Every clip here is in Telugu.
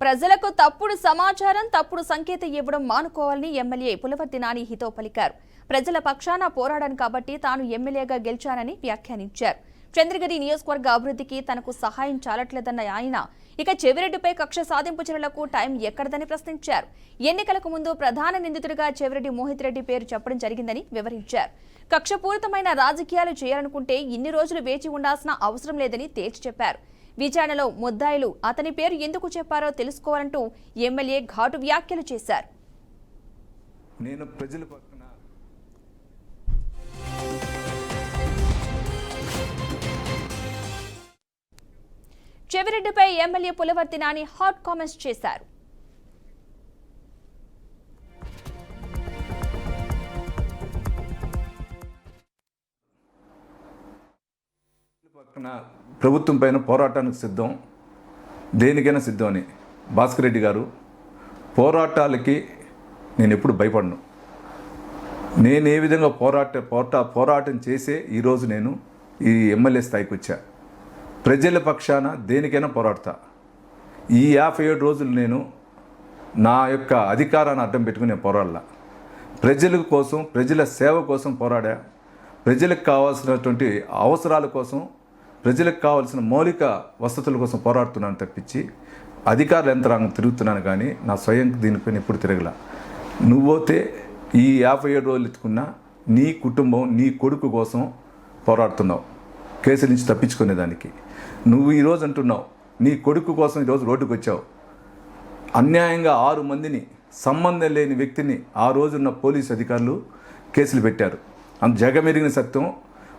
ప్రజలకు తప్పుడు సమాచారం, తప్పుడు సంకేతం ఇవ్వడం మానుకోవాలని ఎమ్మెల్యే పులవర్తి నాని హితో పలికారు. ప్రజల పక్షాన పోరాడాను కాబట్టి తాను ఎమ్మెల్యేగా గెలిచానని వ్యాఖ్యానించారు. చంద్రగిరి నియోజకవర్గ అభివృద్ధికి తనకు సహాయం చాలట్లేదన్న ఆయన ఇక చెవిరెడ్డిపై కక్ష సాధింపు చర్యలకు టైం ఎక్కడదని ప్రశ్నించారు. ఎన్నికలకు ముందు ప్రధాన నిందితుడిగా చెవిరెడ్డి మోహిత్ రెడ్డి పేరు చెప్పడం జరిగిందని వివరించారు. కక్షపూరితమైన రాజకీయాలు చేయాలనుకుంటే ఇన్ని రోజులు వేచి ఉండాల్సిన అవసరం లేదని తేల్చి చెప్పారు. విచారణలో ముద్దాయిలు అతని పేరు ఎందుకు చెప్పారో తెలుసుకోవాలంటూ ఎమ్మెల్యే ఘాటు వ్యాఖ్యలు చేశారు. నేను ప్రజల పక్కన చెవిరెడ్డిపై MLA Pulivarthi Nani hot comments చేశారు. పక్కన ప్రభుత్వం పైన పోరాటానికి సిద్ధం, దేనికైనా సిద్ధం అని భాస్కర్ రెడ్డి గారు. పోరాటాలకి నేను ఎప్పుడు భయపడను. నేను ఏ విధంగా పోరాటం చేసే ఈరోజు నేను ఈ ఎమ్మెల్యే స్థాయికి వచ్చా. ప్రజల పక్షాన దేనికైనా పోరాడతా. ఈ 57 రోజులు నేను నా యొక్క అధికారాన్ని అడ్డం పెట్టుకుని నేను పోరాడలా. ప్రజల కోసం, ప్రజల సేవ కోసం పోరాడా. ప్రజలకు కావాల్సినటువంటి అవసరాల కోసం, ప్రజలకు కావాల్సిన మౌలిక వసతుల కోసం పోరాడుతున్నాను తప్పించి అధికారుల యంత్రాంగం తిరుగుతున్నాను కానీ నా స్వయం దీనిపైన ఎప్పుడు తిరగల. నువ్వైతే ఈ 57 రోజులు ఎత్తుకున్నా నీ కుటుంబం, నీ కొడుకు కోసం పోరాడుతున్నావు, కేసుల నుంచి తప్పించుకునేదానికి. నువ్వు ఈరోజు అంటున్నావు నీ కొడుకు కోసం ఈరోజు రోడ్డుకు వచ్చావు. అన్యాయంగా 6 మందిని, సంబంధం లేని వ్యక్తిని ఆ రోజున్న పోలీసు అధికారులు కేసులు పెట్టారు. జగమెరిగిన సత్యం.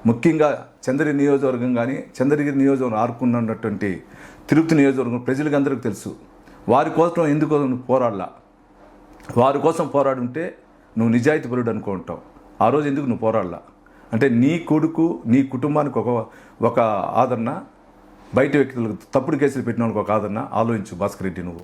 ముఖ్యంగా చంద్రగిరి నియోజకవర్గం కానీ, చంద్రగిరి నియోజకవర్గం ఆరుకున్నటువంటి తిరుపతి నియోజకవర్గం ప్రజలకు అందరికీ తెలుసు. వారి కోసం ఎందుకు నువ్వు పోరాడలా? వారి కోసం పోరాడుంటే నువ్వు నిజాయితీపరుడు అనుకుంటావు. ఆ రోజు ఎందుకు నువ్వు పోరాడలా? అంటే నీ కొడుకు, నీ కుటుంబానికి ఒక ఆదరణ, బయట వ్యక్తులకు తప్పుడు కేసులు పెట్టిన వాళ్ళకి ఒక ఆదరణ. ఆలోచించు భాస్కర్ రెడ్డి నువ్వు.